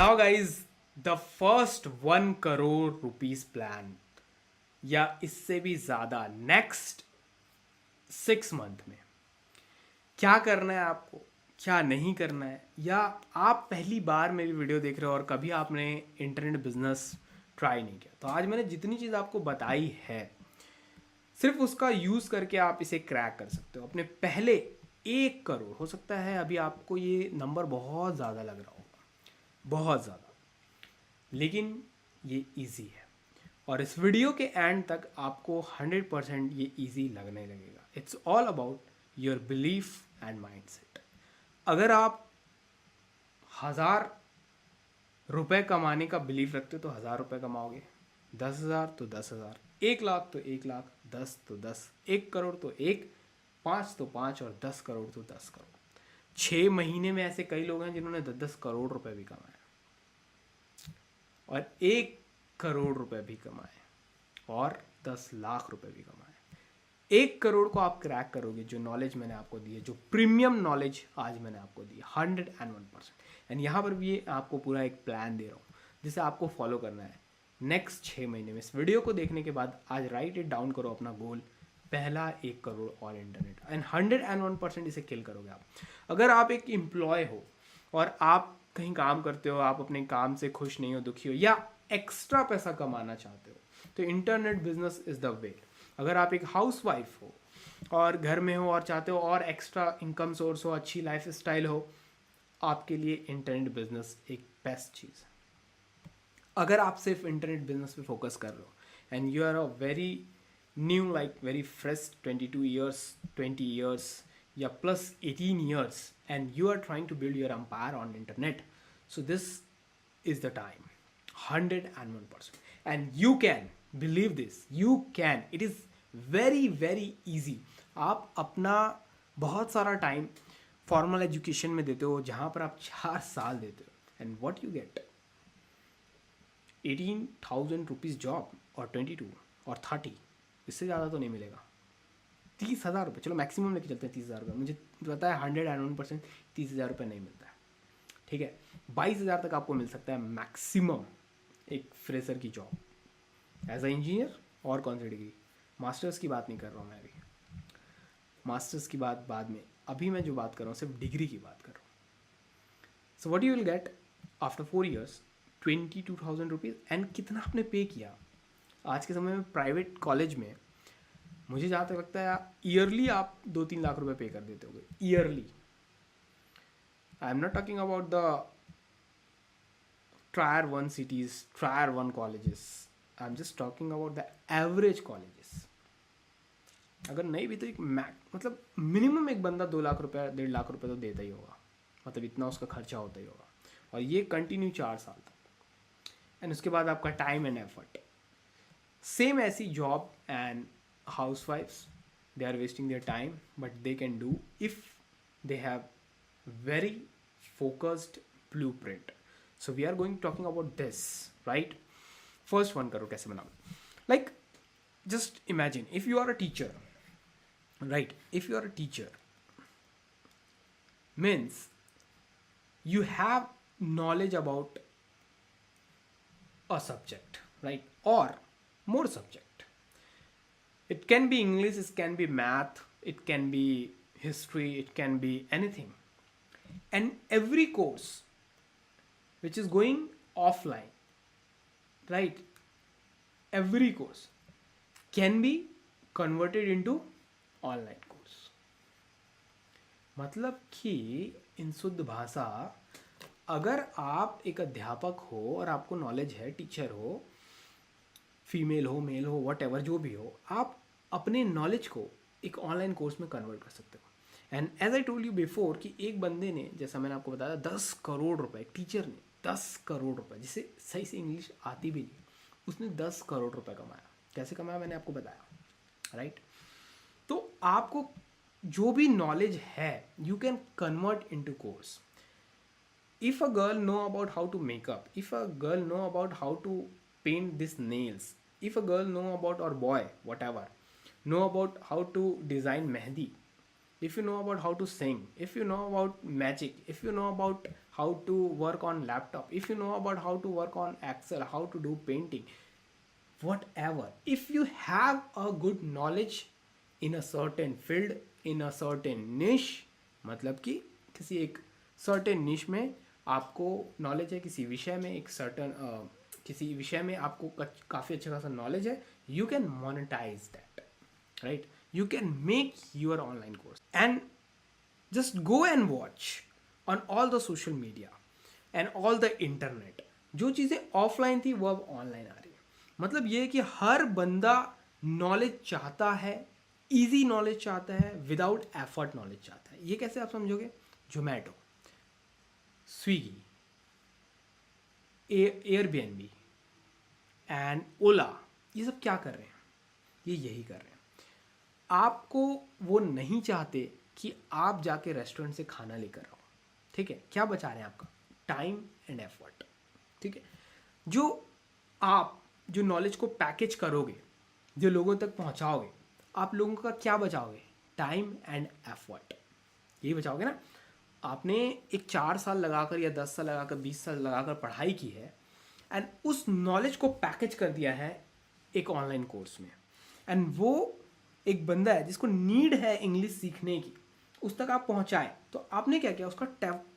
Now guys the first 1 crore rupees plan या इससे भी ज़्यादा नेक्स्ट 6 मंथ में क्या करना है आपको, क्या नहीं करना है, या आप पहली बार मेरी वीडियो देख रहे हो और कभी आपने इंटरनेट बिजनेस ट्राई नहीं किया, तो आज मैंने जितनी चीज़ आपको बताई है सिर्फ उसका यूज़ करके आप इसे क्रैक कर सकते हो अपने पहले 1 करोड़। हो सकता है अभी आपको ये नंबर बहुत ज़्यादा लग रहा होगा, बहुत ज़्यादा, लेकिन ये इजी है और इस वीडियो के एंड तक आपको 100% ये इजी लगने लगेगा। It's all about your belief and mindset. अगर आप 1000 रुपये कमाने का बिलीफ रखते हो तो 1000 रुपये कमाओगे, 10,000 तो 10,000, 1 लाख तो 1 लाख, 10 तो 10, 1 करोड़ तो 1, 5 तो 5 और 10 करोड़ तो 10 करोड़। 6 महीने में ऐसे कई लोग हैं जिन्होंने 10-10 करोड़ रुपए भी कमाए और 1 करोड़ रुपए भी कमाए और 10 लाख रुपए भी कमाए। 1 करोड़ को आप क्रैक करोगे, जो नॉलेज मैंने आपको दी है, जो प्रीमियम नॉलेज आज मैंने आपको दी है 101%। एंड यहाँ पर भी आपको पूरा एक प्लान दे रहा हूँ जिसे आपको फॉलो करना है नेक्स्ट 6 महीने में। इस वीडियो को देखने के बाद आज राइट इट डाउन करो अपना गोल, पहला 1 करोड़ और इंटरनेट, एंड 101% इसे किल करोगे आप। अगर आप एक एम्प्लॉय हो और आप कहीं काम करते हो, आप अपने काम से खुश नहीं हो, दुखी हो, या एक्स्ट्रा पैसा कमाना चाहते हो, तो internet business is the way. अगर आप एक हाउस वाइफ हो और घर में हो और चाहते हो और एक्स्ट्रा इनकम सोर्स हो, अच्छी लाइफ स्टाइल हो, आपके लिए इंटरनेट बिजनेस एक बेस्ट चीज़ है। अगर आप सिर्फ इंटरनेट बिजनेस पे फोकस कर रहे हो and you are a very new, like very fresh 22 years, 20 years या plus 18 years, and you are trying to build your empire on internet, so this is the time 101%। And you can believe this, you can, it is very very easy. आप अपना बहुत सारा time formal education में देते हो जहाँ पर आप 4 साल देते हो, and what you get 18,000 rupees job और 22 और 30, इससे ज़्यादा तो नहीं मिलेगा। 30,000 रुपये, चलो मैक्सिमम लेके चलते हैं 30,000 रुपये, मुझे पता है 101% 30,000 रुपये नहीं मिलता है, ठीक है। 22,000 तक आपको मिल सकता है मैक्सिमम एक फ्रेशर की जॉब एज अ इंजीनियर। और कौन सी डिग्री, मास्टर्स की बात नहीं कर रहा हूँ मैं अभी, मास्टर्स की बात बाद में, अभी मैं जो बात कर रहा हूँ सिर्फ डिग्री की बात कर रहा हूँ। So what you will get after 4 years, 22,000 rupees. And कितना आपने पे किया आज के समय में प्राइवेट कॉलेज में, मुझे जहाँ तक लगता है ईयरली आप 2-3 लाख रुपए पे कर देते होगे yearly. I am not talking about the Tier 1 cities, Tier 1 colleges, I am just talking about the average colleges. अगर नहीं भी तो एक मतलब मिनिमम एक बंदा 2 लाख रुपया, 1.5 लाख रुपये तो देता ही होगा, मतलब इतना उसका खर्चा होता ही होगा, और ये कंटिन्यू 4 साल तक। एंड उसके बाद आपका टाइम एंड एफर्ट, सेम ऐसी जॉब एंड हाउस वाइफ्स, they are wasting their time, but they can do if they have very focused blueprint. So we are going talking about this, right? First 1 crore कैसे बनाओ, like just imagine if you are a teacher, right? If you are a teacher means you have knowledge about a subject, right? Or more subject. It can be English, it can be math, it can be history, it can be anything. And every course which is going offline, right? Every course can be converted into online course. मतलब कि इन शुद्ध भाषा, अगर आप एक अध्यापक हो और आपको नॉलेज है, टीचर हो, फीमेल हो, मेल हो, वट एवर जो भी हो, आप अपने नॉलेज को एक ऑनलाइन कोर्स में कन्वर्ट कर सकते हो। And as I told you before कि एक बंदे ने, जैसा मैंने आपको बताया, 10 करोड़ रुपए, एक टीचर ने 10 करोड़ रुपए, जिसे सही से इंग्लिश आती भी नहीं, उसने 10 करोड़ रुपए कमाया। कैसे कमाया मैंने आपको बताया, राइट? तो आपको जो भी नॉलेज है you can convert into course. If a girl know about how to make up, if a girl know about how to paint these nails, if a girl know about, or boy whatever, know about how to design mehndi, if you know about how to sing, if you know about magic, if you know about how to work on laptop, if you know about how to work on Excel, how to do painting, whatever, if you have a good knowledge in a certain field, in a certain niche, मतलब कि किसी एक certain niche में आपको knowledge है, किसी विषय में एक certain किसी विषय में आपको काफ़ी अच्छा खासा knowledge है, you can monetize that, right? You can make your online course and just go and watch on all the social media and all the internet. जो चीज़ें ऑफलाइन थी वो अब ऑनलाइन आ रही है। मतलब ये है कि हर बंदा नॉलेज चाहता है, इजी नॉलेज चाहता है, विदाउट एफर्ट नॉलेज चाहता है। ये कैसे आप समझोगे? जोमेटो, स्विगी, एयरबीएनबी एंड ओला, ये सब क्या कर रहे हैं? ये यही कर रहे हैं। आपको वो नहीं चाहते कि आप जाके रेस्टोरेंट से खाना लेकर आओ, ठीक है? क्या बचा रहे हैं आपका? टाइम एंड एफर्ट, ठीक है? जो आप जो नॉलेज को पैकेज करोगे, जो लोगों तक पहुंचाओगे, आप लोगों का क्या बचाओगे? टाइम एंड एफर्ट, यही बचाओगे ना? आपने एक 4 साल लगाकर या 10 साल लगाकर 20 साल लगाकर पढ़ाई की है एंड उस नॉलेज को पैकेज कर दिया है एक ऑनलाइन कोर्स में, एंड वो एक बंदा है जिसको नीड है इंग्लिश सीखने की, उस तक आप पहुंचाए, तो आपने क्या किया? उसका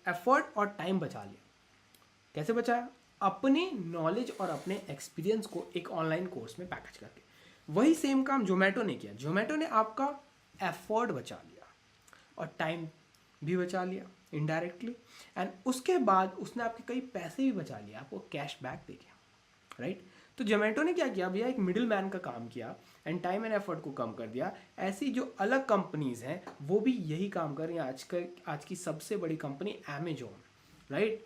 एफर्ट और टाइम बचा लिया। कैसे बचाया? अपने नॉलेज और अपने एक्सपीरियंस को एक ऑनलाइन कोर्स में पैकेज करके। वही सेम काम जोमेटो ने किया। जोमेटो ने आपका एफर्ट बचा लिया और टाइम भी बचा लिया इनडायरेक्टली, एंड उसके बाद उसने आपके कई पैसे भी बचा लिया, आपको कैश बैक दे दिया, राइट? तो जोमेटो ने क्या किया भैया? एक मिडिल मैन का काम किया एंड टाइम एंड एफर्ट को कम कर दिया। ऐसी जो अलग कंपनीज हैं वो भी यही काम कर रही हैं। आज की सबसे बड़ी कंपनी अमेजोन, राइट?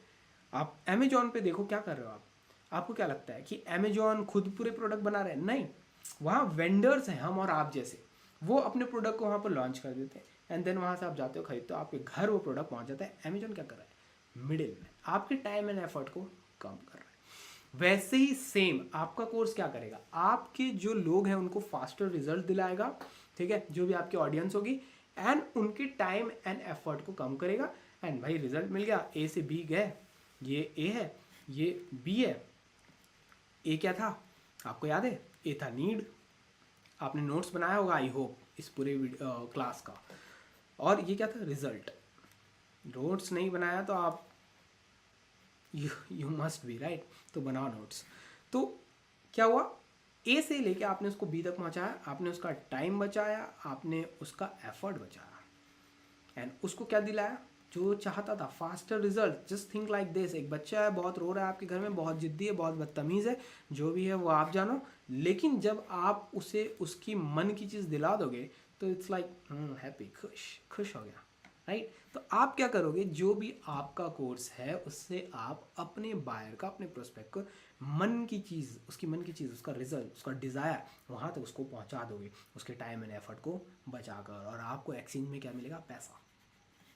आप अमेजोन पे देखो क्या कर रहे हो आप। आपको क्या लगता है कि अमेजोन खुद पूरे प्रोडक्ट बना रहे हैं? नहीं, वहाँ वेंडर्स हैं, हम और आप जैसे, वो अपने प्रोडक्ट को वहाँ पर लॉन्च कर देते हैं एंड देन वहाँ से आप जाते हो खरीदते हो, आपके घर वो प्रोडक्ट पहुँच जाता है। अमेजोन क्या कर रहा है? मिडिल मैन आपके टाइम एंड एफर्ट को कम कर रहा है। वैसे ही सेम आपका कोर्स क्या करेगा? आपके जो लोग हैं उनको फास्टर रिजल्ट दिलाएगा, ठीक है? जो भी आपकी ऑडियंस होगी, एंड उनके टाइम एंड एफर्ट को कम करेगा। एंड भाई रिजल्ट मिल गया, ए से बी गए, ये ए है, ये बी है। ए क्या था आपको याद है? ए था नीड। आपने नोट्स बनाया होगा आई होप इस पूरे क्लास का। और ये क्या था? रिजल्ट। नोट्स नहीं बनाया तो आप यू मस्ट बी राइट, तो बनाओ नोट्स। तो क्या हुआ? ए से लेके आपने उसको बी तक पहुंचाया, आपने उसका टाइम बचाया, आपने उसका एफर्ट बचाया, एंड उसको क्या दिलाया? जो चाहता था, faster result. Just think like this, एक बच्चा है, बहुत रो रहा है आपके घर में, बहुत जिद्दी है, बहुत बदतमीज़ है, जो भी है वो आप जानो, लेकिन जब आप उसे उसकी मन की चीज़ दिला दोगे तो इट्स लाइक हैप्पी, खुश हो गया, राइट? तो आप क्या करोगे? जो भी आपका कोर्स है उससे आप अपने बायर का, अपने प्रोस्पेक्ट को मन की चीज़, उसकी मन की चीज़, उसका रिजल्ट, उसका डिज़ायर, वहाँ तक उसको पहुँचा दोगे, उसके टाइम एंड एफर्ट को बचाकर, और आपको एक्सचेंज में क्या मिलेगा? पैसा,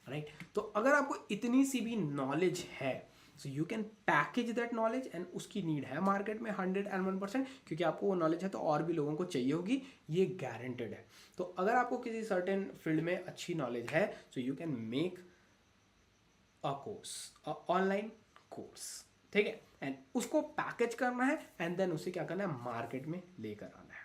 राइट? तो अगर आपको इतनी सी भी नॉलेज है, so you can package that knowledge, and उसकी नीड है मार्केट में 101%, क्योंकि आपको वो नॉलेज है तो और भी लोगों को चाहिए होगी, ये गारंटेड है। तो अगर आपको किसी सर्टेन फील्ड में अच्छी नॉलेज है, so you can make a course, a online course, ठीक है? एंड उसको पैकेज करना है एंड देन उसे क्या करना है? मार्केट में लेकर आना है।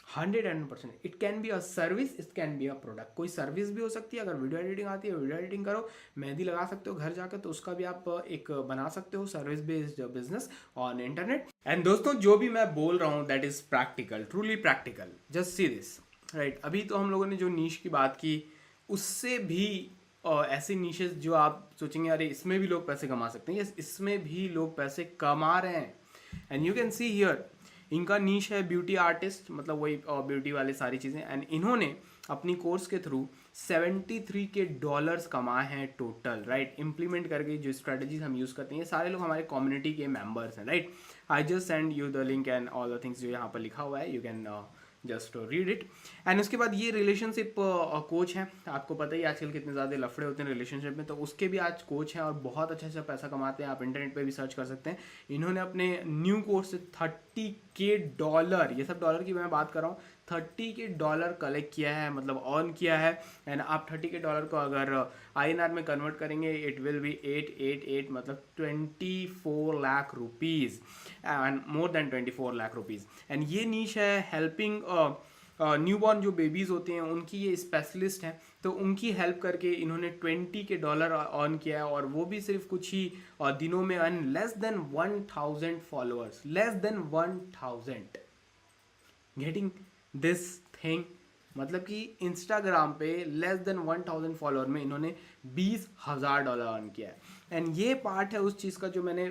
100%। It can be a service, it can be a product. कोई सर्विस भी हो सकती है, अगर वीडियो एडिटिंग आती है, वीडियो एडिटिंग करो, मेहंदी लगा सकते हो घर जाकर, तो उसका भी आप एक बना सकते हो service based business on internet. And दोस्तों, जो भी मैं बोल रहा हूँ that is practical, truly practical. Just see this, right? अभी तो हम लोगों ने जो नीश की बात की, उससे भी ऐसे नीशेस जो आप सोचेंगे अरे इसमें भी लोग पैसे कमा सकते हैं, यस, इसमें भी लोग पैसे कमा रहे हैं। And you can see here, इनका नीश है ब्यूटी आर्टिस्ट, मतलब वही ब्यूटी वाले सारी चीज़ें, एंड इन्होंने अपनी कोर्स के थ्रू $73K कमाए हैं टोटल, राइट? इम्प्लीमेंट करके जो स्ट्रेटजीज हम यूज़ करते हैं, ये सारे लोग हमारे कम्युनिटी के मेंबर्स हैं, right? I just send you the link and all the things जो यहाँ पर लिखा हुआ है, you can just read it. And उसके बाद ये रिलेशनशिप कोच हैं। आपको पता ही आजकल कितने ज़्यादा लफड़े होते हैं रिलेशनशिप में, तो उसके भी आज कोच हैं और बहुत अच्छा पैसा कमाते हैं। आप इंटरनेट पे भी सर्च कर सकते हैं। इन्होंने अपने न्यू कोर्स से $30K, ये सब डॉलर की मैं बात कर रहा हूँ, 30 के डॉलर कलेक्ट किया है, मतलब अर्न किया है। एंड आप 30 के डॉलर को अगर INR में कन्वर्ट करेंगे इट विल बी 888 मतलब 24 lakh rupees and more than 24 lakh rupees. And ये नीश है हेल्पिंग न्यूबॉर्न जो बेबीज़ होते हैं उनकी ये स्पेशलिस्ट हैं, तो उनकी हेल्प करके इन्होंने 20 के डॉलर अर्न किया है, और वो भी सिर्फ कुछ ही दिनों में। Earn less than 1000 followers, less than 1000 getting this thing, मतलब कि इंस्टाग्राम पे लेस देन 1000 फॉलोअर में इन्होंने $20,000 अर्न किया है। एंड ये पार्ट है उस चीज़ का जो मैंने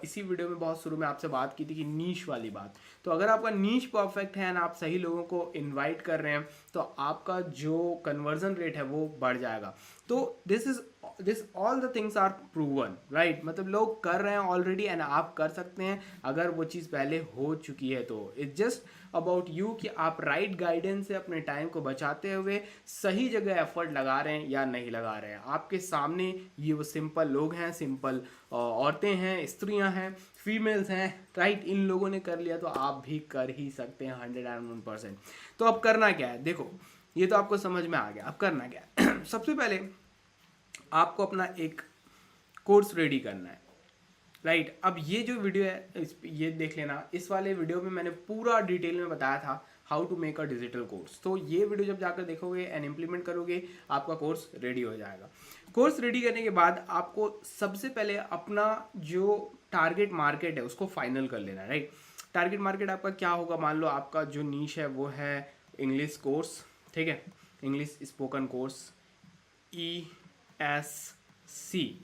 इसी वीडियो में बहुत शुरू में आपसे बात की थी कि नीश वाली बात। तो अगर आपका नीश परफेक्ट है एंड आप सही लोगों को इनवाइट कर रहे हैं तो आपका जो कन्वर्जन रेट है वो बढ़ जाएगा। तो this all the things are proven, right, मतलब लोग कर रहे हैं ऑलरेडी एंड आप कर सकते हैं अगर वो चीज़ पहले हो चुकी है। तो इट्स जस्ट अबाउट यू कि आप राइट गाइडेंस से अपने टाइम को बचाते हुए सही जगह एफर्ट लगा रहे हैं या नहीं लगा रहे हैं। आपके सामने ये वो सिंपल लोग हैं, सिंपल औरतें हैं, स्त्रियां हैं, फीमेल्स हैं, राइट, इन लोगों ने कर लिया तो आप भी कर ही सकते हैं 101%। तो अब करना क्या है, देखो ये तो आपको समझ में आ गया। अब करना क्या है सबसे पहले आपको अपना एक कोर्स रेडी करना है, राइट। अब ये जो वीडियो है ये देख लेना, इस वाले वीडियो में मैंने पूरा डिटेल में बताया था how to make a digital course. तो ये वीडियो जब जाकर देखोगे एंड इम्प्लीमेंट करोगे आपका कोर्स रेडी हो जाएगा। कोर्स रेडी करने के बाद आपको सबसे पहले अपना जो टारगेट मार्केट है उसको फाइनल कर लेना है, राइट। टारगेट मार्केट आपका क्या होगा, मान लो आपका जो नीश है वो है इंग्लिश कोर्स, ठीक है, English spoken course, ESC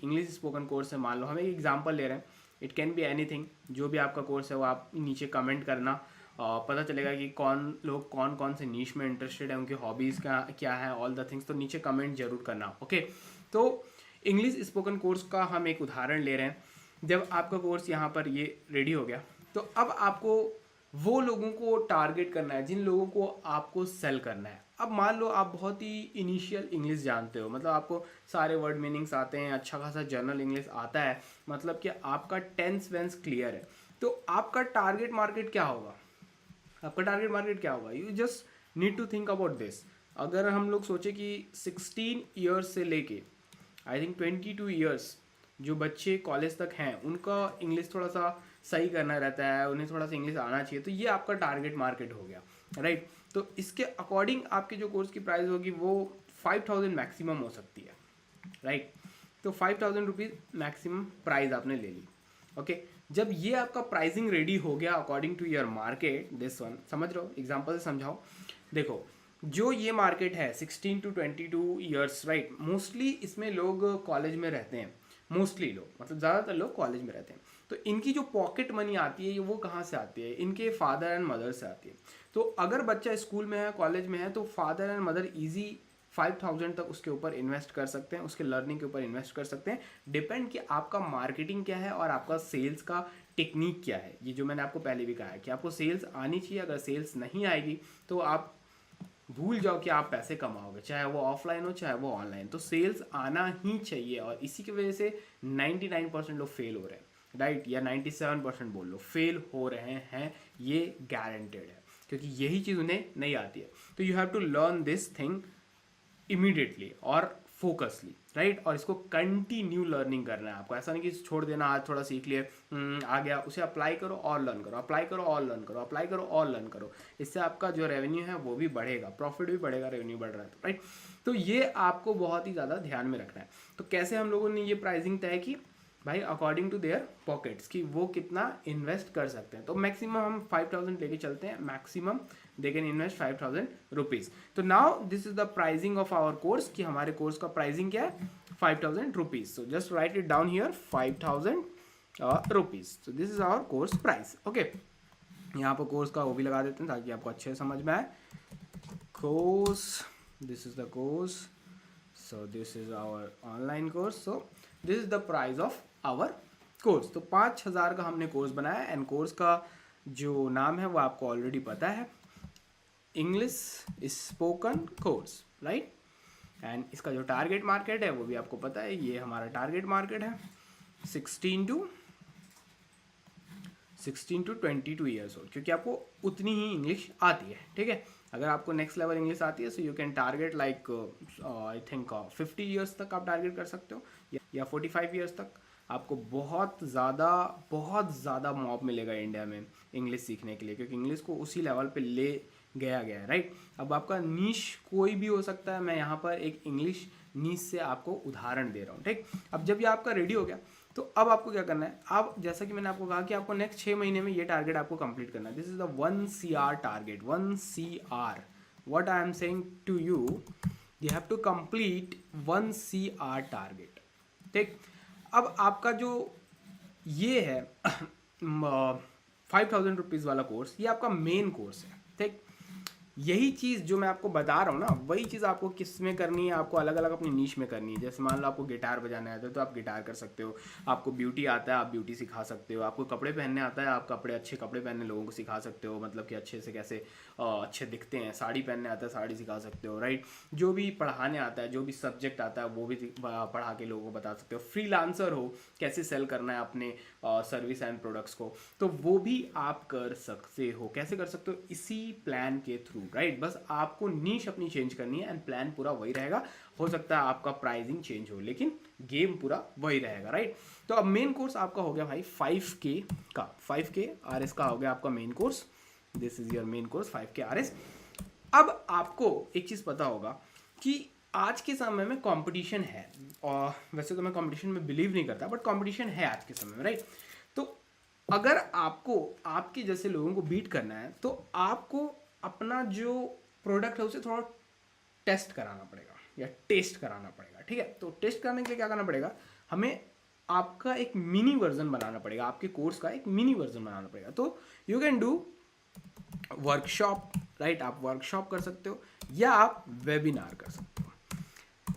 English spoken course है। मान लो हम एक एग्जांपल ले रहे हैं, इट कैन बी एनीथिंग, जो भी आपका कोर्स है वो आप नीचे कमेंट करना, पता चलेगा कि कौन कौन से नीश में इंटरेस्टेड है, उनकी हॉबीज़ क्या है, ऑल द थिंग्स। तो नीचे कमेंट जरूर करना, ओके। तो इंग्लिश स्पोकन कोर्स का हम एक उदाहरण ले रहे हैं। जब आपका कोर्स यहाँ पर ये रेडी हो गया तो अब आपको वो लोगों को टारगेट करना है जिन लोगों को आपको सेल करना है। अब मान लो आप बहुत ही इनिशियल इंग्लिश जानते हो, मतलब आपको सारे वर्ड मीनिंग्स आते हैं, अच्छा खासा जनरल इंग्लिश आता है, मतलब कि आपका टेंस वेंस क्लियर है। तो आपका टारगेट मार्केट क्या होगा, आपका टारगेट मार्केट क्या होगा, you just need to think about this. अगर हम लोग सोचे कि 16 ईयर्स से लेके आई थिंक 22 ईयर्स जो बच्चे कॉलेज तक हैं उनका इंग्लिश थोड़ा सा सही करना रहता है, उन्हें थोड़ा सा इंग्लिश आना चाहिए, तो ये आपका टारगेट मार्केट हो गया, राइट। तो इसके अकॉर्डिंग आपके जो कोर्स की प्राइस होगी वो 5000 मैक्सिमम हो सकती है, राइट। तो 5000 रुपीज़ मैक्सिमम प्राइस आपने ले ली, ओके। जब ये आपका प्राइसिंग रेडी हो गया according to your market, this one समझ रहे हो, एग्जाम्पल से समझाओ। देखो जो ये मार्केट है 16 to 22 ईयर्स, राइट, मोस्टली इसमें लोग कॉलेज में रहते हैं, मोस्टली लोग मतलब ज़्यादातर लोग कॉलेज में रहते हैं। तो इनकी जो पॉकेट मनी आती है वो कहाँ से आती है, इनके फादर एंड मदर से आती है। तो अगर बच्चा स्कूल में है, कॉलेज में है, तो फादर एंड मदर ईजी 5000 तक उसके ऊपर इन्वेस्ट कर सकते हैं, उसके लर्निंग के ऊपर इन्वेस्ट कर सकते हैं। डिपेंड कि आपका मार्केटिंग क्या है और आपका सेल्स का टेक्निक क्या है। ये जो मैंने आपको पहले भी कहा है कि आपको सेल्स आनी चाहिए, अगर सेल्स नहीं आएगी तो आप भूल जाओ कि आप पैसे कमाओगे, चाहे वो ऑफलाइन हो चाहे वो ऑनलाइन। तो सेल्स आना ही चाहिए, और इसी की वजह से 99% लोग फेल हो रहे हैं, राइट, या 97% बोल लो फेल हो रहे हैं, ये गारंटेड है, क्योंकि यही चीज़ उन्हें नहीं आती है। तो you have to learn this thing immediately और फोकसली, राइट, और इसको कंटिन्यू लर्निंग करना है आपको। ऐसा नहीं कि छोड़ देना, आज थोड़ा सीख लिए आ गया, उसे अप्लाई करो और लर्न करो, अप्लाई करो और लर्न करो, अप्लाई करो और लर्न करो। इससे आपका जो रेवेन्यू है वो भी बढ़ेगा, प्रॉफिट भी बढ़ेगा, रेवेन्यू बढ़ रहा है, राइट। तो ये आपको बहुत ही ज़्यादा ध्यान में रखना है। तो कैसे हम लोगों ने ये प्राइसिंग तय की भाई, अकॉर्डिंग टू देयर पॉकेट्स, कि वो कितना इन्वेस्ट कर सकते हैं। तो मैक्सिमम हम 5000 लेके चलते हैं, maximum they can invest 5000 rupees. तो now this is the pricing of our course, कि हमारे कोर्स का प्राइसिंग क्या है 5000 rupees. So just write it down here 5000 rupees. तो this is our course price, okay. यहाँ पर कोर्स का वो भी लगा देते हैं ताकि आपको अच्छे से समझ में आए। Course, this is the course, so this is our online course, so this is the price of our course. तो 5000 का हमने कोर्स बनाया, एंड कोर्स का जो नाम है वो आपको ऑलरेडी पता है, English spoken course, right. And इसका जो टारगेट मार्केट है वो भी आपको पता है, ये हमारा टारगेट मार्केट है 16 16 to 22 ईयर्स ओल्ड, क्योंकि आपको उतनी ही इंग्लिश आती है, ठीक है। अगर आपको नेक्स्ट लेवल इंग्लिश आती है so you can target like I think 50 years तक आप टारगेट कर सकते हो, या 45 ईयर्स तक। आपको बहुत ज़्यादा मॉब मिलेगा इंडिया में इंग्लिश सीखने के लिए, क्योंकि इंग्लिश को उसी लेवल पे ले गया गया है, राइट। अब आपका नीश कोई भी हो सकता है, मैं यहाँ पर एक इंग्लिश नीश से आपको उदाहरण दे रहा हूँ, ठीक। अब जब ये आपका रेडी हो गया तो अब आपको क्या करना है, आप जैसा कि मैंने आपको कहा कि आपको नेक्स्ट 6 महीने में ये टारगेट आपको कंप्लीट करना है। This is the 1 CR target, 1 CR। What I am saying to you, you have to complete 1 CR target, ठीक। अब आपका जो ये है 5000 रुपीज़ वाला कोर्स, ये आपका मेन कोर्स है, ठीक। यही चीज़ जो मैं आपको बता रहा हूँ ना, वही चीज़ आपको किस में करनी है, आपको अलग अलग अपनी नीश में करनी है। जैसे मान लो आपको गिटार बजाना आता है तो आप गिटार कर सकते हो, आपको ब्यूटी आता है आप ब्यूटी सिखा सकते हो, आपको कपड़े पहनने आता है आप अच्छे कपड़े पहनने लोगों को सिखा सकते हो, मतलब कि अच्छे से कैसे अच्छे दिखते हैं। साड़ी पहनने आता है साड़ी सिखा सकते हो, राइट। जो भी पढ़ाने आता है, जो भी सब्जेक्ट आता है वो भी पढ़ा के लोगों को बता सकते हो। फ्रीलांसर हो, कैसे सेल करना है अपने सर्विस एंड प्रोडक्ट्स को, तो वो भी आप कर सकते हो। कैसे कर सकते हो, इसी प्लान के थ्रू, राइट। बस आपको नीश अपनी चेंज करनी है एंड प्लान पूरा वही रहेगा। हो सकता है आपका प्राइसिंग चेंज हो, लेकिन गेम पूरा वही रहेगा, राइट। तो अब मेन कोर्स आपका हो गया भाई 5K का, 5K RS का हो गया आपका main course. This is your main course 5K RS। अब आपको एक चीज़ पता होगा कि आज के समय में कंपटीशन है, और वैसे तो मैं कंपटीशन में बिलीव नहीं करता, बट कंपटीशन है आज के समय में, राइट। तो अगर आपको आपके जैसे लोगों को बीट करना है तो आपको अपना जो प्रोडक्ट है उसे थोड़ा टेस्ट कराना पड़ेगा या टेस्ट कराना पड़ेगा, ठीक है। तो टेस्ट करने के लिए क्या करना पड़ेगा, हमें आपका एक मिनी वर्जन बनाना पड़ेगा, आपके कोर्स का एक मिनी वर्जन बनाना पड़ेगा। तो you can do workshop, right. आप वर्कशॉप कर सकते हो या आप वेबिनार कर सकते हो।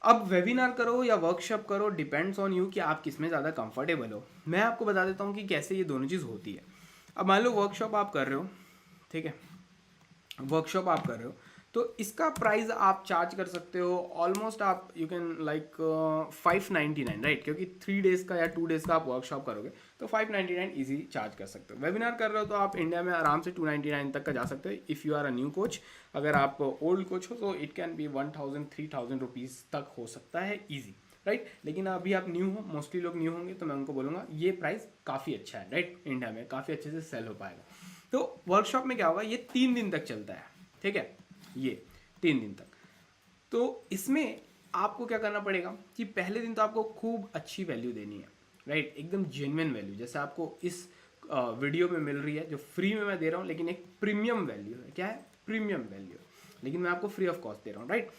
अब वेबिनार करो या वर्कशॉप करो, डिपेंड्स ऑन यू कि आप किस में ज़्यादा कंफर्टेबल हो। मैं आपको बता देता हूँ कि कैसे ये दोनों चीज़ होती है। अब मान लो वर्कशॉप आप कर रहे हो, ठीक है, वर्कशॉप आप कर रहे हो तो इसका प्राइस आप चार्ज कर सकते हो ऑलमोस्ट, आप यू कैन लाइक 599, राइट। क्योंकि 3 डेज़ का या 2 डेज़ का आप वर्कशॉप करोगे तो 599 इजी चार्ज कर सकते हो। वेबिनार कर रहे हो तो आप इंडिया में आराम से 299 तक का जा सकते हो if you are a new coach. अगर आप ओल्ड कोच हो तो इट कैन बी 1000 3000 रुपीज़ तक हो सकता है ईजी, राइट। लेकिन अभी आप न्यू हो, मोस्टली लोग न्यू होंगे, तो मैं उनको बोलूँगा ये प्राइस काफ़ी अच्छा है, राइट। इंडिया में काफ़ी अच्छे से सेल हो पाएगा। तो वर्कशॉप में क्या होगा, ये 3 दिन तक चलता है, ठीक है, ये 3 दिन तक। तो इसमें आपको क्या करना पड़ेगा कि पहले दिन तो आपको खूब अच्छी वैल्यू देनी है, राइट, एकदम जेन्युइन वैल्यू, जैसे आपको इस वीडियो में मिल रही है, जो फ्री में मैं दे रहा हूँ, लेकिन एक प्रीमियम वैल्यू है। क्या है, प्रीमियम वैल्यू, लेकिन मैं आपको फ्री ऑफ कॉस्ट दे रहा हूँ, राइट।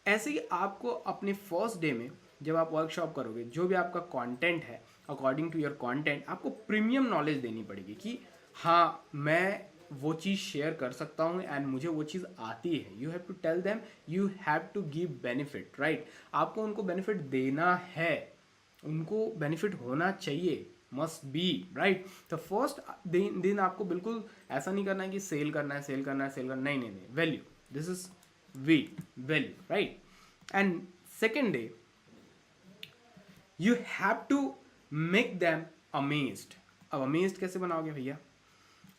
ऐसे ही आपको अपने फर्स्ट डे में जब आप वर्कशॉप करोगे, जो भी आपका कंटेंट है अकॉर्डिंग टू योर कंटेंट, आपको प्रीमियम नॉलेज देनी पड़ेगी कि हाँ मैं वो चीज़ शेयर कर सकता हूँ एंड मुझे वो चीज़ आती है। You have to tell them, you have to give benefit, right. आपको उनको बेनिफिट देना है, उनको बेनिफिट होना चाहिए, मस्ट बी, राइट। तो फर्स्ट दिन आपको बिल्कुल ऐसा नहीं करना है कि सेल करना है, सेल करना है, सेल करना, नहीं नहीं नहीं, value, this is value, right. And second day you have to make them amazed. अब अमेज्ड कैसे बनाओगे भैया,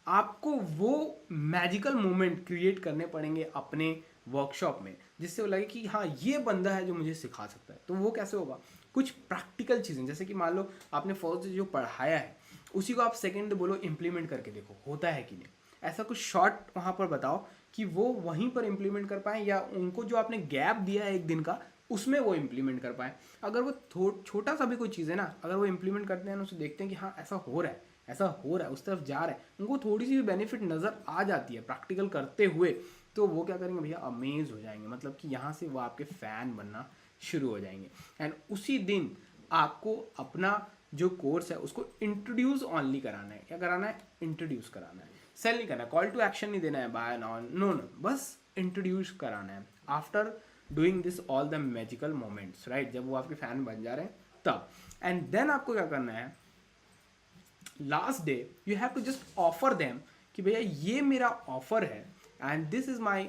आपको वो मैजिकल मोमेंट क्रिएट करने पड़ेंगे अपने वर्कशॉप में, जिससे वो लगे कि हाँ ये बंदा है जो मुझे सिखा सकता है। तो वो कैसे होगा, कुछ प्रैक्टिकल चीज़ें, जैसे कि मान लो आपने फर्स्ट डे जो पढ़ाया है उसी को आप सेकेंड डे बोलो इम्प्लीमेंट करके देखो होता है कि नहीं। ऐसा कुछ शॉर्ट वहाँ पर बताओ कि वो वहीं पर इम्प्लीमेंट कर पाएँ, या उनको जो आपने गैप दिया है एक दिन का उसमें वो इम्प्लीमेंट कर पाएँ। अगर वो छोटा सा भी कोई चीज़ है ना, अगर वो इम्प्लीमेंट करते हैं, उसे देखते हैं कि हाँ ऐसा हो रहा है, ऐसा हो रहा है, उस तरफ जा रहा है, उनको थोड़ी सी भी बेनिफिट नज़र आ जाती है प्रैक्टिकल करते हुए, तो वो क्या करेंगे भैया, अमेज हो जाएंगे। मतलब कि यहाँ से वो आपके फ़ैन बनना शुरू हो जाएंगे। एंड उसी दिन आपको अपना जो कोर्स है उसको इंट्रोड्यूस ऑनली कराना है। क्या कराना है, इंट्रोड्यूस कराना है, सेल नहीं करना, कॉल टू एक्शन नहीं देना है, बाय नॉन, नो नो, बस इंट्रोड्यूस कराना है। After doing this all the magical moments, right, जब वो आपके फ़ैन बन जा रहे हैं तब। एंड देन आपको क्या करना है, last day you have to just offer them कि भैया ये मेरा ऑफर है and this is my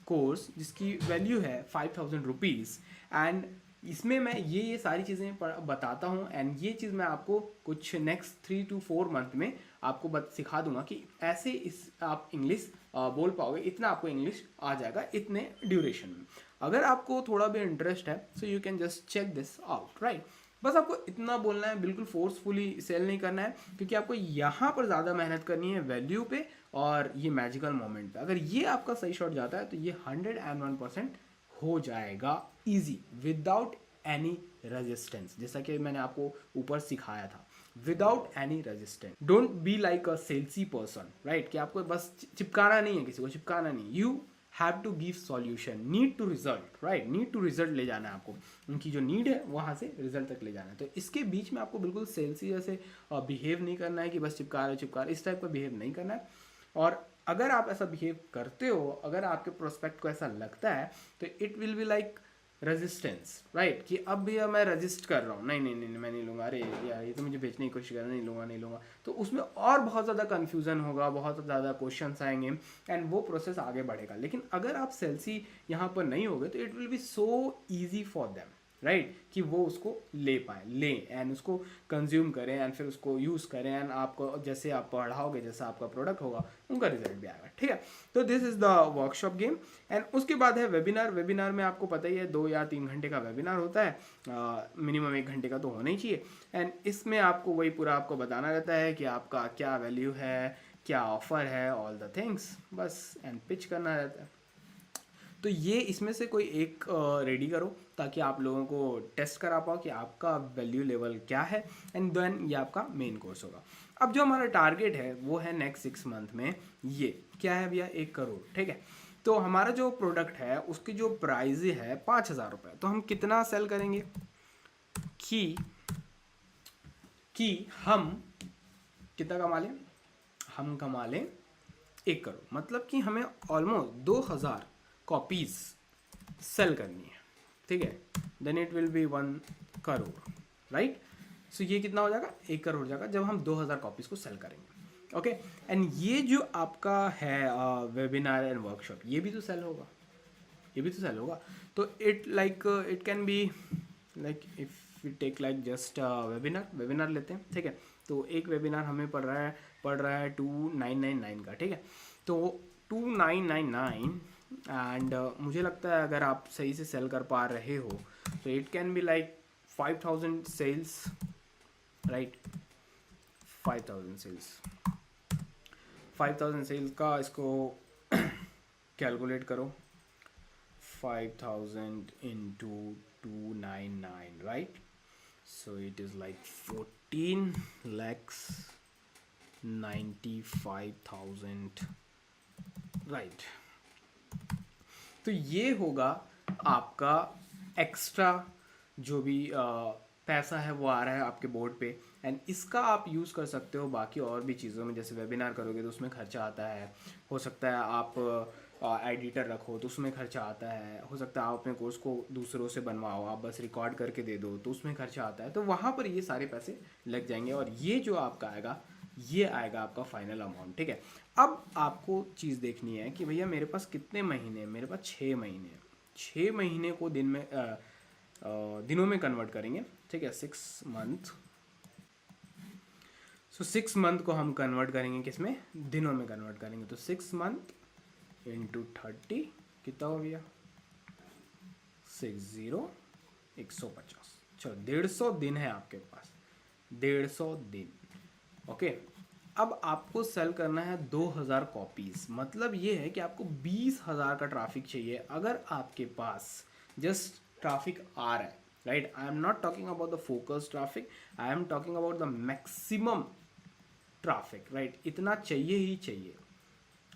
course जिसकी वैल्यू है 5000 रुपीज़, एंड इसमें मैं ये सारी चीज़ें बताता हूँ एंड ये चीज़ मैं आपको कुछ नेक्स्ट 3 to 4 मंथ में आपको सिखा दूंगा कि ऐसे इस आप इंग्लिश बोल पाओगे, इतना आपको इंग्लिश आ जाएगा इतने ड्यूरेशन में। अगर आपको थोड़ा भी इंटरेस्ट है so you can just check this out, right. बस आपको इतना बोलना है, बिल्कुल फोर्सफुली सेल नहीं करना है, क्योंकि आपको यहाँ पर ज़्यादा मेहनत करनी है वैल्यू पे और ये मैजिकल मोमेंट पे। अगर ये आपका सही शॉट जाता है तो ये 101% हो जाएगा इजी विदाउट एनी रेजिस्टेंस, जैसा कि मैंने आपको ऊपर सिखाया था, without any resistance. Don't be like a salesy person, right, कि आपको बस चिपकाना नहीं है, किसी को चिपकाना नहीं, you have to give solution, need to result, right, need to result ले जाना है आपको, उनकी जो नीड है वहाँ से रिजल्ट तक ले जाना है। तो इसके बीच में आपको बिल्कुल सेल्सी जैसे बिहेव नहीं करना है कि बस चिपका रहे, इस टाइप का बिहेव नहीं करना है। और अगर आप ऐसा बिहेव करते हो, अगर आपके प्रोस्पेक्ट को ऐसा लगता है, तो it will be like resistance, right, कि अब भैया मैं रजिस्ट कर रहा हूँ, नहीं नहीं नहीं मैं नहीं लूँगा, अरे यार ये तो मुझे बेचने की कोशिश कर रहा है, नहीं लूँगा, तो उसमें और बहुत ज़्यादा कन्फ्यूज़न होगा, बहुत ज़्यादा क्वेश्चंस आएंगे एंड वो प्रोसेस आगे बढ़ेगा। लेकिन अगर आप सेल्सी यहाँ पर नहीं होगे तो it will B so easy for them, right, कि वो उसको लें एंड उसको कंज्यूम करें एंड फिर उसको यूज़ करें एंड आपको जैसे आप पढ़ाओगे, जैसा आपका प्रोडक्ट होगा, उनका रिजल्ट भी आएगा, ठीक है। तो this is the workshop game and उसके बाद है वेबिनार। वेबिनार में आपको पता ही है 2 या 3 घंटे का वेबिनार होता है, मिनिमम 1 घंटे का तो होना ही चाहिए एंड इसमें आपको वही पूरा आपको बताना रहता है कि आपका क्या वैल्यू है, क्या ऑफर है, ऑल द थिंग्स, बस एंड पिच करना रहता है। तो ये इसमें से कोई एक रेडी करो ताकि आप लोगों को टेस्ट करा पाओ कि आपका वैल्यू लेवल क्या है एंड देन ये आपका मेन कोर्स होगा। अब जो हमारा टारगेट है वो है नेक्स्ट 6 मंथ में, ये क्या है भैया, 1 करोड़, ठीक है। तो हमारा जो प्रोडक्ट है उसकी जो प्राइस है 5,000 रुपये, तो हम कितना सेल करेंगे कि हम कितना कमा लें, हम कमा लें 1 करोड़, मतलब कि हमें ऑलमोस्ट 2,000 कॉपीज सेल करनी है, ठीक है, then it will be 1 crore, right. So ये कितना हो जाएगा, 1 करोड़ हो जाएगा जब हम 2,000 कॉपीज को सेल करेंगे, ओके। एंड ये जो आपका है वेबिनार एंड वर्कशॉप, ये भी तो सेल होगा, ये भी तो सेल होगा। तो it can be like if we take like just webinar लेते हैं, ठीक है। तो एक वेबिनार हमें पड़ रहा है 2,999 का, ठीक है। तो 2,999 एंड मुझे लगता है अगर आप सही से सेल कर पा रहे हो तो it can be like 5,000 sales, right, 5,000 sales का इसको कैलकुलेट करो, 5,000 into 299, right? So it is like 14,95,000, right? तो ये होगा आपका एक्स्ट्रा जो भी पैसा है वो आ रहा है आपके बोर्ड पे एंड इसका आप यूज़ कर सकते हो बाकी और भी चीज़ों में। जैसे वेबिनार करोगे तो उसमें खर्चा आता है, हो सकता है आप एडिटर रखो तो उसमें खर्चा आता है, हो सकता है आप अपने कोर्स को दूसरों से बनवाओ, आप बस रिकॉर्ड करके दे दो तो उसमें खर्चा आता है। तो वहाँ पर ये सारे पैसे लग जाएंगे और ये जो आपका आएगा ये आएगा आपका फाइनल अमाउंट, ठीक है। अब आपको चीज़ देखनी है कि भैया मेरे पास कितने महीने, मेरे पास 6 महीने, 6 महीने को दिन में दिनों में कन्वर्ट करेंगे, ठीक है, 6 मंथ। सो 6 मंथ को हम कन्वर्ट करेंगे किसमें, दिनों में कन्वर्ट करेंगे। तो 6 मंथ इंटू 30 कितना हो गया, 60 150, चलो 150 दिन है आपके पास, 150 दिन, ओके। अब आपको सेल करना है 2,000 कॉपीज, मतलब ये है कि आपको 20,000 का ट्रैफिक चाहिए। अगर आपके पास जस्ट ट्रैफिक आ रहा है, right, I am not talking about the focus traffic, I am talking about the maximum traffic, right, इतना चाहिए ही चाहिए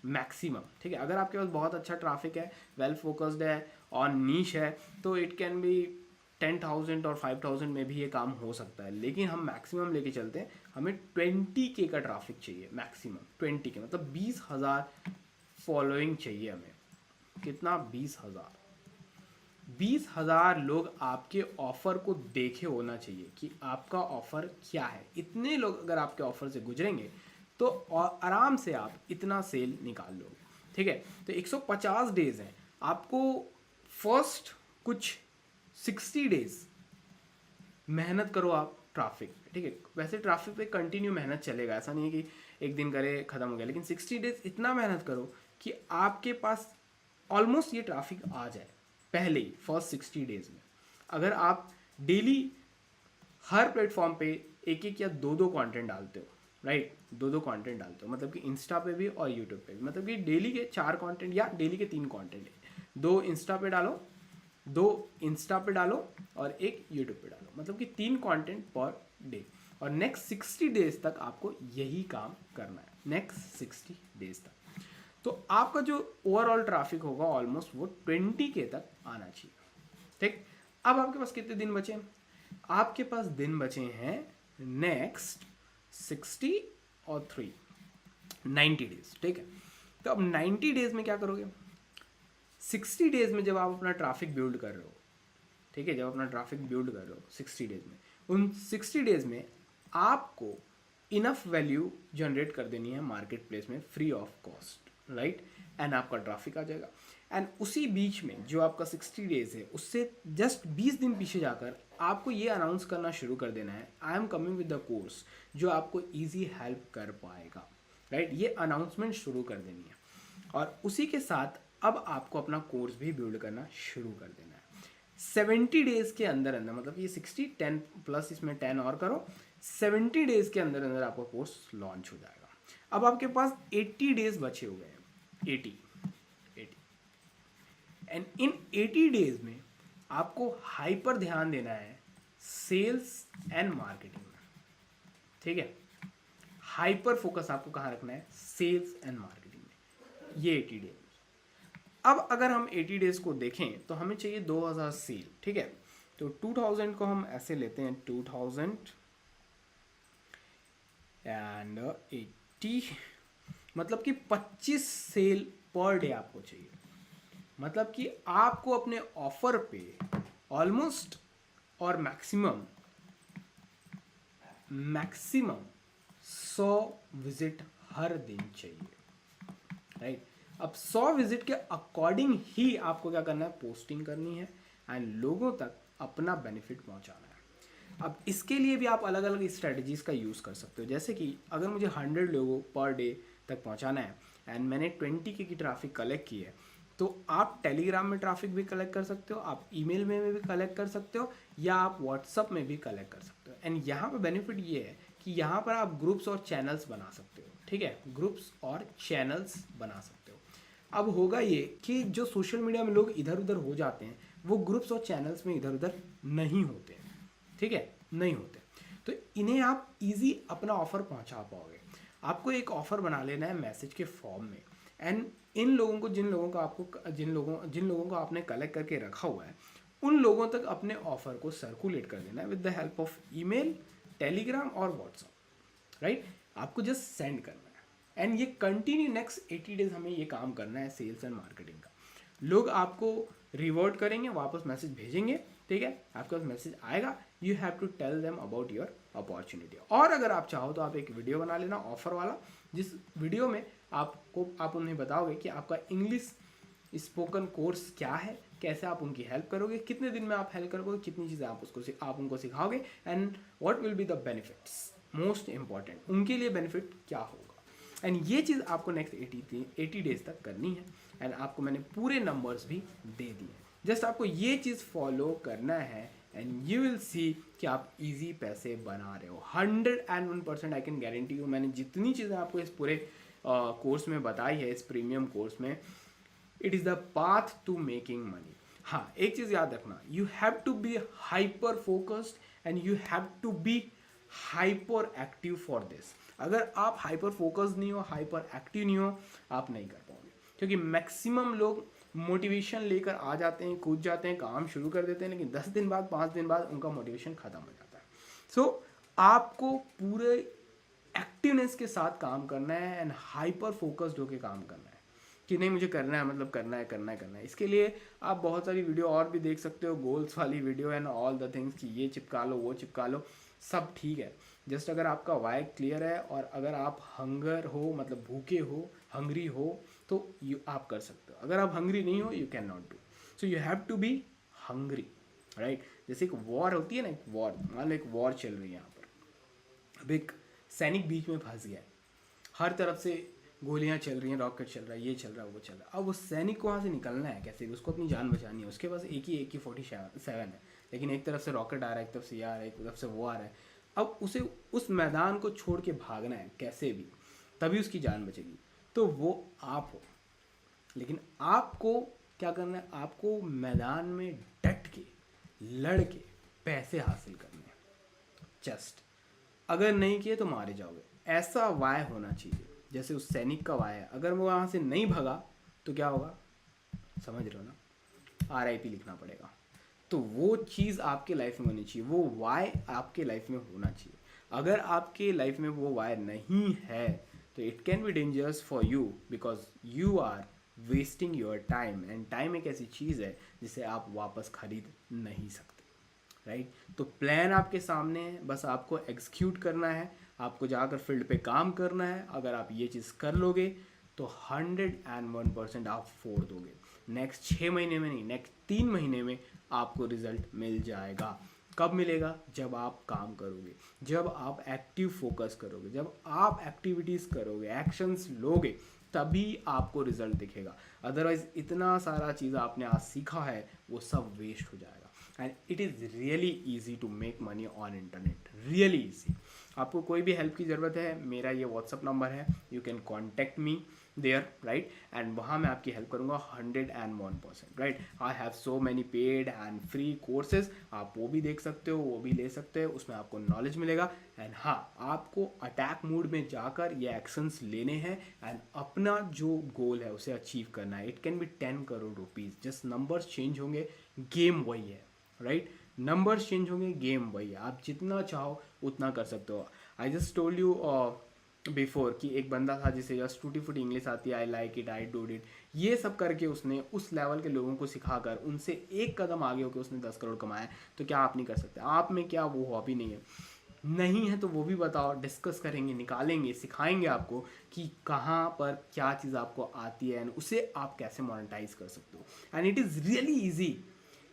मैक्सिमम, ठीक है। अगर आपके पास बहुत अच्छा ट्रैफिक है, वेल फोकस्ड है और नीश है तो इट कैन बी 10,000 और 5,000 में भी ये काम हो सकता है, लेकिन हम मैक्सिमम लेके चलते हैं, हमें 20K का ट्रैफिक चाहिए मैक्सिमम, 20K मतलब 20,000 फॉलोइंग चाहिए हमें। कितना, 20,000 लोग आपके ऑफर को देखे होना चाहिए कि आपका ऑफर क्या है। इतने लोग अगर आपके ऑफर से गुजरेंगे तो आराम से आप इतना सेल निकाल लोगे, ठीक है। तो 150 डेज हैं, आपको फर्स्ट कुछ 60 डेज मेहनत करो आप ट्रैफिक, ठीक है। वैसे ट्रैफिक पे कंटिन्यू मेहनत चलेगा, ऐसा नहीं है कि एक दिन करे खत्म हो गया, लेकिन 60 डेज इतना मेहनत करो कि आपके पास ऑलमोस्ट ये ट्रैफिक आ जाए पहले ही फर्स्ट 60 डेज में। अगर आप डेली हर प्लेटफॉर्म पे एक एक या दो दो कंटेंट डालते हो, राइट, दो दो कंटेंट डालते हो, मतलब कि इंस्टा पे भी और यूट्यूब पे भी, मतलब कि डेली के 4 कंटेंट या डेली के 3 कंटेंट, दो इंस्टा पे डालो, दो इंस्टा पे डालो और एक यूट्यूब पे डालो, मतलब कि 3 कंटेंट पर डे। और नेक्स्ट 60 डेज तक आपको यही काम करना है, नेक्स्ट 60 डेज तक। तो आपका जो ओवरऑल ट्रैफिक होगा ऑलमोस्ट वो 20 के तक आना चाहिए, ठीक। अब आपके पास कितने दिन बचे हैं? आपके पास दिन बचे हैं नेक्स्ट 60 और 90 डेज, ठीक है। तो अब 90 डेज में क्या करोगे? 60 डेज में जब आप अपना ट्रैफिक बिल्ड कर रहे हो, ठीक है, जब अपना ट्रैफिक बिल्ड कर रहे हो 60 डेज में, उन 60 डेज में आपको इनफ वैल्यू जनरेट कर देनी है मार्केट प्लेस में free of cost, right, and आपका ट्रैफिक आ जाएगा। एंड उसी बीच में जो आपका 60 डेज है उससे जस्ट 20 दिन पीछे जाकर आपको ये अनाउंस करना शुरू कर देना है, I am coming with the course जो आपको ईजी हेल्प कर पाएगा, राइट। ये अनाउंसमेंट शुरू कर देनी है और उसी के साथ अब आपको अपना कोर्स भी बिल्ड करना शुरू कर देना है 70 डेज के अंदर अंदर, मतलब ये 60 10 प्लस इसमें 10 और करो, 70 डेज के अंदर अंदर आपका कोर्स लॉन्च हो जाएगा। अब आपके पास 80 डेज बचे हुए हैं, 80 एंड इन 80 डेज में आपको हाइपर ध्यान देना है सेल्स एंड मार्केटिंग में, ठीक है। हाइपर फोकस आपको कहाँ रखना है? सेल्स एंड मार्केटिंग में, ये 80 डेज। अब अगर हम 80 डेज को देखें तो हमें चाहिए 2000 सेल, ठीक है। तो 2000 को हम ऐसे लेते हैं, 2000 एंड 80, मतलब कि 25 सेल पर डे आपको चाहिए। मतलब कि आपको अपने ऑफर पे ऑलमोस्ट और मैक्सिमम 100 विजिट हर दिन चाहिए, राइट। अब 100 विजिट के अकॉर्डिंग ही आपको क्या करना है? पोस्टिंग करनी है एंड लोगों तक अपना बेनिफिट पहुंचाना है। अब इसके लिए भी आप अलग अलग स्ट्रेटजीज का यूज़ कर सकते हो, जैसे कि अगर मुझे 100 लोगों पर डे तक पहुंचाना है एंड मैंने 20 की ट्रैफिक कलेक्ट की है, तो आप टेलीग्राम में ट्रैफिक भी कलेक्ट कर सकते हो, आप ईमेल में भी कलेक्ट कर सकते हो, या आप व्हाट्सअप में भी कलेक्ट कर सकते हो। एंड यहाँ पर बेनिफिट ये है कि यहाँ पर आप ग्रुप्स और चैनल्स बना सकते हो, ठीक है, ग्रुप्स और चैनल्स बना सकते हो। अब होगा ये कि जो सोशल मीडिया में लोग इधर उधर हो जाते हैं वो ग्रुप्स और चैनल्स में इधर उधर नहीं होते, ठीक है, नहीं होते। तो इन्हें आप इजी अपना ऑफर पहुंचा पाओगे। आपको एक ऑफर बना लेना है मैसेज के फॉर्म में एंड इन लोगों को जिन लोगों को आपने कलेक्ट करके रखा हुआ है उन लोगों तक अपने ऑफर को सर्कुलेट कर देना है with the help of email, Telegram और व्हाट्सअप, राइट। आपको जस्ट सेंड करना है एंड ये कंटिन्यू नेक्स्ट 80 डेज हमें ये काम करना है सेल्स एंड मार्केटिंग का। लोग आपको रिवॉर्ड करेंगे, वापस मैसेज भेजेंगे, ठीक है, आपके पास मैसेज आएगा, you have to tell them about your opportunity. और अगर आप चाहो तो आप एक वीडियो बना लेना ऑफर वाला, जिस वीडियो में आप उन्हें बताओगे कि आपका इंग्लिश स्पोकन कोर्स क्या है, कैसे आप उनकी हेल्प करोगे, कितने दिन में आप हेल्प करोगे, कितनी चीज़ें आप उनको सिखाओगे and what will be the benefits, most important उनके लिए बेनिफिट क्या होगा। एंड ये चीज़ आपको नेक्स्ट 80 डेज तक करनी है एंड आपको मैंने पूरे नंबर्स भी दे दिए, जस्ट आपको ये चीज़ फॉलो करना है एंड यू विल सी कि आप इजी पैसे बना रहे हो। 101% आई कैन गारंटी यू। मैंने जितनी चीज़ें आपको इस पूरे कोर्स में बताई है, इस प्रीमियम कोर्स में, it is the path to making money. हाँ, एक चीज़ याद रखना, you have to be hyper focused and you have to be hyper active for this. अगर आप हाइपर फोकस्ड नहीं हो, हाइपर एक्टिव नहीं हो, आप नहीं कर पाओगे, क्योंकि मैक्सिमम लोग मोटिवेशन लेकर आ जाते हैं, कूद जाते हैं, काम शुरू कर देते हैं, लेकिन 10 दिन बाद 5 दिन बाद उनका मोटिवेशन ख़त्म हो जाता है। सो आपको पूरे एक्टिवनेस के साथ काम करना है एंड हाइपर फोकस्ड होकर काम करना है कि नहीं मुझे करना है, मतलब करना है। इसके लिए आप बहुत सारी वीडियो और भी देख सकते हो, गोल्स वाली video and all the things कि ये चिपका लो, वो चिपका लो, सब ठीक है। जस्ट अगर आपका वाई क्लियर है और अगर आप हंगर हो, मतलब भूखे हो, हंग्री हो, तो आप कर सकते हो। अगर आप हंग्री नहीं हो, you can not do. So you have to be hungry, right. जैसे एक वॉर होती है ना, एक वॉर, मान लो एक वॉर चल रही है यहाँ पर। अब एक सैनिक बीच में फंस गया है, हर तरफ से गोलियां चल रही हैं, रॉकेट चल रहा है, ये चल रहा है, वो चल रहा है। अब उस सैनिक को वहाँ से निकलना है कैसे भी, उसको अपनी जान बचानी है। उसके पास एक ही AK-47 है, लेकिन एक तरफ से रॉकेट आ रहा है, एक तरफ से ये आ रहा है, एक तरफ से वो आ रहा है। अब उसे उस मैदान को छोड़ के भागना है कैसे भी, तभी उसकी जान बचेगी। तो वो आप हो, लेकिन आपको क्या करना है, आपको मैदान में डट के लड़ के पैसे हासिल करने हैं जस्ट। अगर नहीं किए तो मारे जाओगे, ऐसा वाय होना चाहिए जैसे उस सैनिक का वाय है। अगर वो वहाँ से नहीं भगा तो क्या होगा, समझ रहे हो ना, RIP लिखना पड़ेगा। तो वो चीज़ आपके लाइफ में होनी चाहिए, वो वाय आपके लाइफ में होना चाहिए। अगर आपके लाइफ में वो वाय नहीं है तो it can be dangerous for you, because you are wasting your time, and time एक ऐसी चीज़ है जिसे आप वापस खरीद नहीं सकते, राइट। तो प्लान आपके सामने है, बस आपको एग्जीक्यूट करना है, आपको जाकर फील्ड पे काम करना है। अगर आप ये चीज़ कर लोगे तो 101% आप फोड़ दोगे। नेक्स्ट 6 महीने में नहीं, नेक्स्ट 3 महीने में आपको रिजल्ट मिल जाएगा। कब मिलेगा, जब आप काम करोगे, जब आप एक्टिव फोकस करोगे, जब आप एक्टिविटीज़ करोगे, एक्शंस लोगे, तभी आपको रिजल्ट दिखेगा। अदरवाइज इतना सारा चीज़ आपने आज सीखा है वो सब वेस्ट हो जाएगा। And it is really easy to make money on internet, really easy. आपको कोई भी हेल्प की ज़रूरत है, मेरा ये व्हाट्सअप नंबर है, you can contact me there, right. And वहाँ मैं आपकी हेल्प करूँगा 101%, right. I have so many paid and free courses, आप वो भी देख सकते हो, वो भी ले सकते हो, उसमें आपको नॉलेज मिलेगा। एंड हाँ, आपको अटैक मूड में जाकर ये एक्शंस लेने हैं एंड अपना जो गोल है उसे अचीव करना है। It can B 10 crore rupees, just numbers change होंगे, गेम वही है, राइट। नंबर्स चेंज होंगे, गेम वही है, आप जितना चाहो उतना कर सकते हो। I just told you before कि एक बंदा था जिसे जस्ट टूटी फूटी इंग्लिश आती है, I like it, I do it, ये सब करके उसने उस लेवल के लोगों को सिखाकर उनसे एक कदम आगे होकर उसने 10 करोड़ कमाया। तो क्या आप नहीं कर सकते? आप में क्या वो हॉबी नहीं है? नहीं है तो वो भी बताओ, डिस्कस करेंगे, निकालेंगे, सिखाएंगे आपको कि कहाँ पर क्या चीज़ आपको आती है एंड उसे आप कैसे मोनेटाइज कर सकते हो। And it is really easy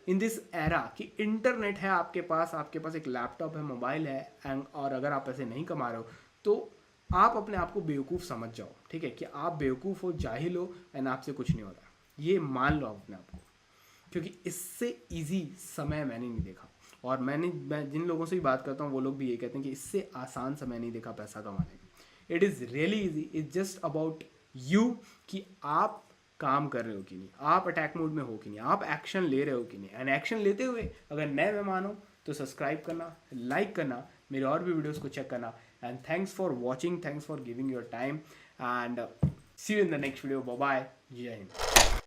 in this era कि इंटरनेट है आपके पास एक लैपटॉप है, मोबाइल है, एंड और अगर आप ऐसे नहीं कमा रहे हो तो आप अपने आप को बेवकूफ़ समझ जाओ, ठीक है, कि आप बेवकूफ़ हो, जाहिल हो एंड आपसे कुछ नहीं हो रहा, ये मान लो अपने आप को। क्योंकि इससे इजी समय मैंने नहीं देखा, और मैं जिन लोगों से भी बात करता हूँ वो लोग भी ये कहते हैं कि इससे आसान समय नहीं देखा पैसा कमाने का। It is really easy, it's just about you कि आप काम कर रहे हो कि नहीं, आप अटैक मोड में हो कि नहीं, आप एक्शन ले रहे हो कि नहीं। एंड एक्शन लेते हुए अगर नए मेहमान हो तो सब्सक्राइब करना, लाइक करना, मेरे और भी वीडियोस को चेक करना। And thanks for watching, thanks for giving your time, and see you in the next video. Bye bye, जय हिंद।